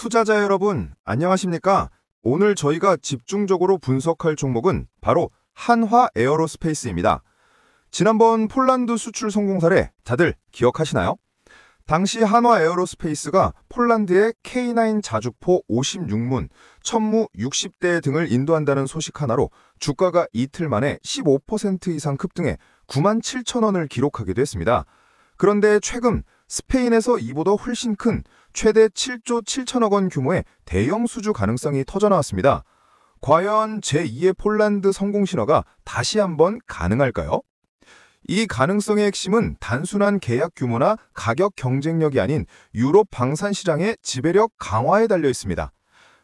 투자자 여러분, 안녕하십니까? 오늘 저희가 집중적으로 분석할 종목은 바로 한화 에어로스페이스입니다. 지난번 폴란드 수출 성공 사례 다들 기억하시나요? 당시 한화 에어로스페이스가 폴란드의 K9 자주포 56문, 천무 60대 등을 인도한다는 소식 하나로 주가가 이틀 만에 15% 이상 급등해 97,000원을 기록하기도 했습니다. 그런데 최근 스페인에서 이보다 훨씬 큰 최대 7조 7천억 원 규모의 대형 수주 가능성이 터져나왔습니다. 과연 제2의 폴란드 성공 신화가 다시 한번 가능할까요? 이 가능성의 핵심은 단순한 계약 규모나 가격 경쟁력이 아닌 유럽 방산 시장의 지배력 강화에 달려 있습니다.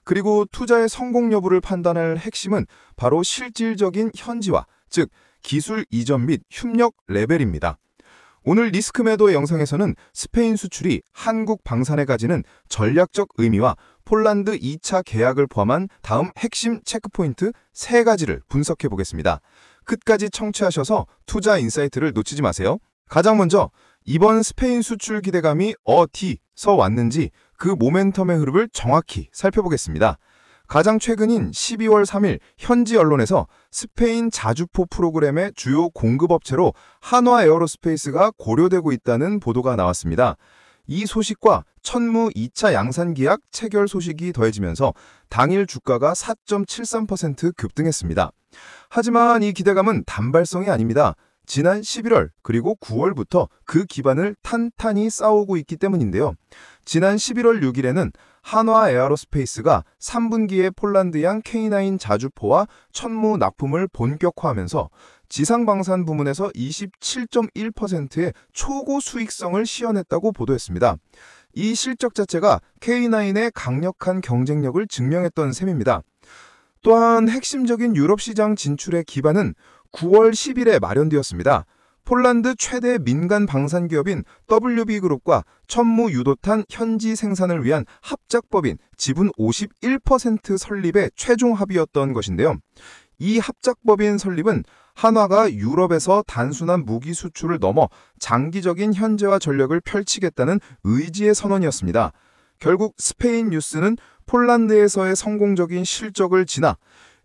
그리고 투자의 성공 여부를 판단할 핵심은 바로 실질적인 현지화, 즉 기술 이전 및 협력 레벨입니다. 오늘 리스크 매도 영상에서는 스페인 수출이 한국 방산에 가지는 전략적 의미와 폴란드 2차 계약을 포함한 다음 핵심 체크포인트 3가지를 분석해 보겠습니다. 끝까지 청취하셔서 투자 인사이트를 놓치지 마세요. 가장 먼저 이번 스페인 수출 기대감이 어디서 왔는지 그 모멘텀의 흐름을 정확히 살펴보겠습니다. 가장 최근인 12월 3일 현지 언론에서 스페인 자주포 프로그램의 주요 공급업체로 한화 에어로스페이스가 고려되고 있다는 보도가 나왔습니다. 이 소식과 천무 2차 양산 계약 체결 소식이 더해지면서 당일 주가가 4.73% 급등했습니다. 하지만 이 기대감은 단발성이 아닙니다. 지난 11월 그리고 9월부터 그 기반을 탄탄히 쌓아오고 있기 때문인데요. 지난 11월 6일에는 한화 에어로스페이스가 3분기에 폴란드양 K9 자주포와 천무 납품을 본격화하면서 지상방산 부문에서 27.1%의 초고 수익성을 시현했다고 보도했습니다. 이 실적 자체가 K9의 강력한 경쟁력을 증명했던 셈입니다. 또한 핵심적인 유럽 시장 진출의 기반은 9월 10일에 마련되었습니다. 폴란드 최대 민간 방산 기업인 WB그룹과 천무 유도탄 현지 생산을 위한 합작법인 지분 51% 설립의 최종 합의였던 것인데요. 이 합작법인 설립은 한화가 유럽에서 단순한 무기 수출을 넘어 장기적인 현재화 전략을 펼치겠다는 의지의 선언이었습니다. 결국 스페인 뉴스는 폴란드에서의 성공적인 실적을 지나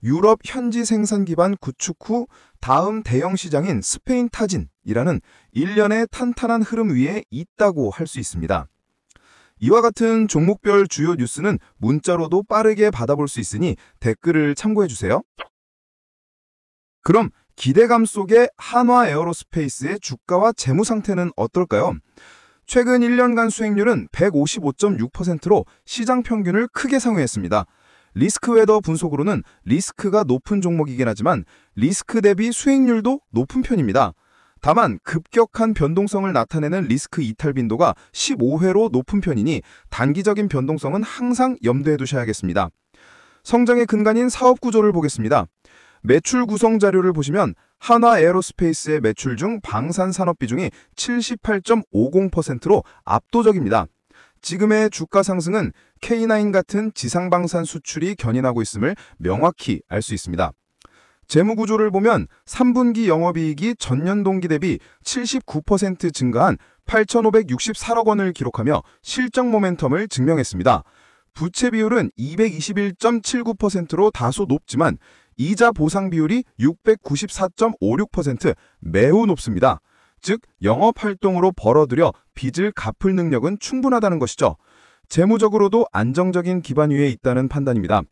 유럽 현지 생산 기반 구축 후 다음 대형 시장인 스페인 타진이라는 일련의 탄탄한 흐름 위에 있다고 할 수 있습니다. 이와 같은 종목별 주요 뉴스는 문자로도 빠르게 받아볼 수 있으니 댓글을 참고해주세요. 그럼 기대감 속의 한화 에어로스페이스의 주가와 재무 상태는 어떨까요? 최근 1년간 수익률은 155.6%로 시장 평균을 크게 상회했습니다. 리스크 웨더 분석으로는 리스크가 높은 종목이긴 하지만 리스크 대비 수익률도 높은 편입니다. 다만 급격한 변동성을 나타내는 리스크 이탈 빈도가 15회로 높은 편이니 단기적인 변동성은 항상 염두에 두셔야겠습니다. 성장의 근간인 사업 구조를 보겠습니다. 매출 구성 자료를 보시면 한화 에어로스페이스의 매출 중 방산 산업 비중이 78.50%로 압도적입니다. 지금의 주가 상승은 K9 같은 지상방산 수출이 견인하고 있음을 명확히 알 수 있습니다. 재무 구조를 보면 3분기 영업이익이 전년 동기 대비 79% 증가한 8,564억 원을 기록하며 실적 모멘텀을 증명했습니다. 부채 비율은 221.79%로 다소 높지만 이자 보상 비율이 694.56% 매우 높습니다. 즉 영업활동으로 벌어들여 빚을 갚을 능력은 충분하다는 것이죠. 재무적으로도 안정적인 기반 위에 있다는 판단입니다.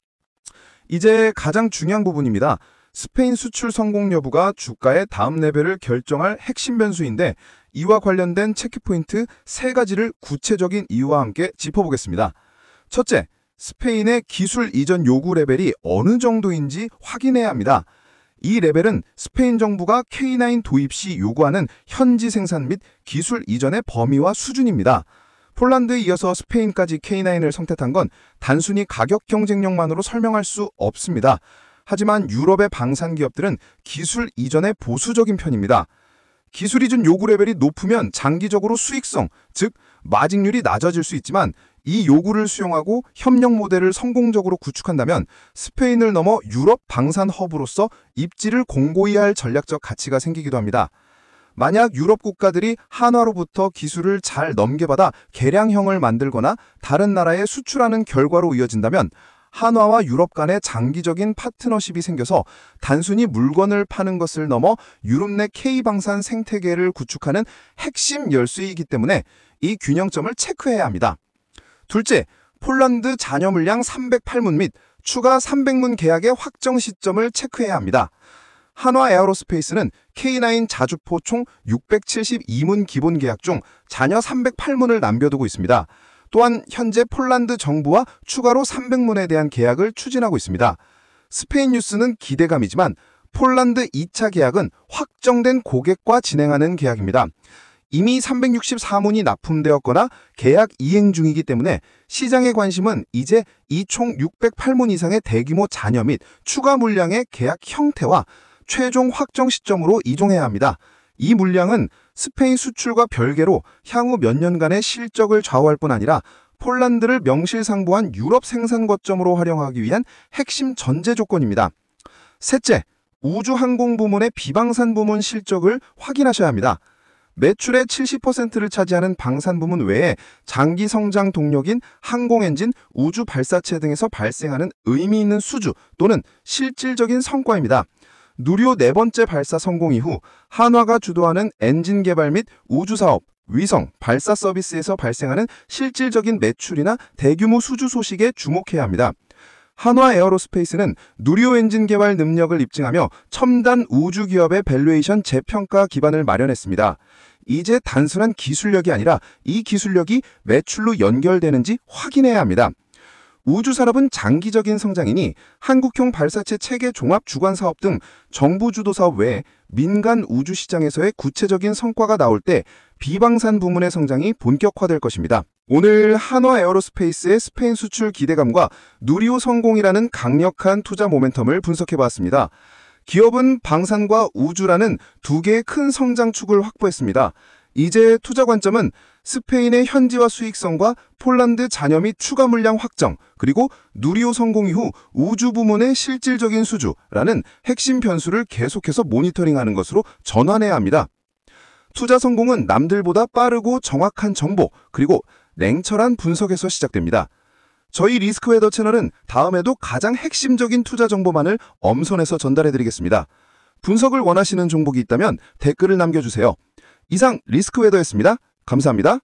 이제 가장 중요한 부분입니다. 스페인 수출 성공 여부가 주가의 다음 레벨을 결정할 핵심 변수인데 이와 관련된 체크포인트 3가지를 구체적인 이유와 함께 짚어보겠습니다. 첫째, 스페인의 기술 이전 요구 레벨이 어느 정도인지 확인해야 합니다. 이 레벨은 스페인 정부가 K9 도입 시 요구하는 현지 생산 및 기술 이전의 범위와 수준입니다. 폴란드에 이어서 스페인까지 K9을 선택한 건 단순히 가격 경쟁력만으로 설명할 수 없습니다. 하지만 유럽의 방산 기업들은 기술 이전에 보수적인 편입니다. 기술 이전 요구 레벨이 높으면 장기적으로 수익성, 즉 마진율이 낮아질 수 있지만 이 요구를 수용하고 협력 모델을 성공적으로 구축한다면 스페인을 넘어 유럽 방산 허브로서 입지를 공고히 할 전략적 가치가 생기기도 합니다. 만약 유럽 국가들이 한화로부터 기술을 잘 넘겨받아 개량형을 만들거나 다른 나라에 수출하는 결과로 이어진다면 한화와 유럽 간의 장기적인 파트너십이 생겨서 단순히 물건을 파는 것을 넘어 유럽 내 K방산 생태계를 구축하는 핵심 열쇠이기 때문에 이 균형점을 체크해야 합니다. 둘째, 폴란드 잔여 물량 308문 및 추가 300문 계약의 확정 시점을 체크해야 합니다. 한화 에어로스페이스는 K9 자주포 총 672문 기본 계약 중 잔여 308문을 남겨두고 있습니다. 또한 현재 폴란드 정부와 추가로 300문에 대한 계약을 추진하고 있습니다. 스페인 뉴스는 기대감이지만 폴란드 2차 계약은 확정된 고객과 진행하는 계약입니다. 이미 364문이 납품되었거나 계약 이행 중이기 때문에 시장의 관심은 이제 이 총 608문 이상의 대규모 잔여 및 추가 물량의 계약 형태와 최종 확정 시점으로 이동해야 합니다. 이 물량은 스페인 수출과 별개로 향후 몇 년간의 실적을 좌우할 뿐 아니라 폴란드를 명실상부한 유럽 생산 거점으로 활용하기 위한 핵심 전제 조건입니다. 셋째, 우주항공 부문의 비방산 부문 실적을 확인하셔야 합니다. 매출의 70%를 차지하는 방산 부문 외에 장기 성장 동력인 항공엔진, 우주 발사체 등에서 발생하는 의미 있는 수주 또는 실질적인 성과입니다. 누리호 네 번째 발사 성공 이후 한화가 주도하는 엔진 개발 및 우주 사업, 위성, 발사 서비스에서 발생하는 실질적인 매출이나 대규모 수주 소식에 주목해야 합니다. 한화 에어로스페이스는 누리호 엔진 개발 능력을 입증하며 첨단 우주 기업의 밸류에이션 재평가 기반을 마련했습니다. 이제 단순한 기술력이 아니라 이 기술력이 매출로 연결되는지 확인해야 합니다. 우주 산업은 장기적인 성장이니 한국형 발사체 체계 종합 주관 사업 등 정부 주도 사업 외에 민간 우주 시장에서의 구체적인 성과가 나올 때 비방산 부문의 성장이 본격화될 것입니다. 오늘 한화 에어로스페이스의 스페인 수출 기대감과 누리호 성공이라는 강력한 투자 모멘텀을 분석해봤습니다. 기업은 방산과 우주라는 두 개의 큰 성장축을 확보했습니다. 이제 투자 관점은 스페인의 현지화 수익성과 폴란드 잔여 및 추가 물량 확정, 그리고 누리호 성공 이후 우주 부문의 실질적인 수주라는 핵심 변수를 계속해서 모니터링하는 것으로 전환해야 합니다. 투자 성공은 남들보다 빠르고 정확한 정보, 그리고 냉철한 분석에서 시작됩니다. 저희 리스크웨더 채널은 다음에도 가장 핵심적인 투자 정보만을 엄선해서 전달해드리겠습니다. 분석을 원하시는 종목이 있다면 댓글을 남겨주세요. 이상 리스크웨더였습니다. 감사합니다.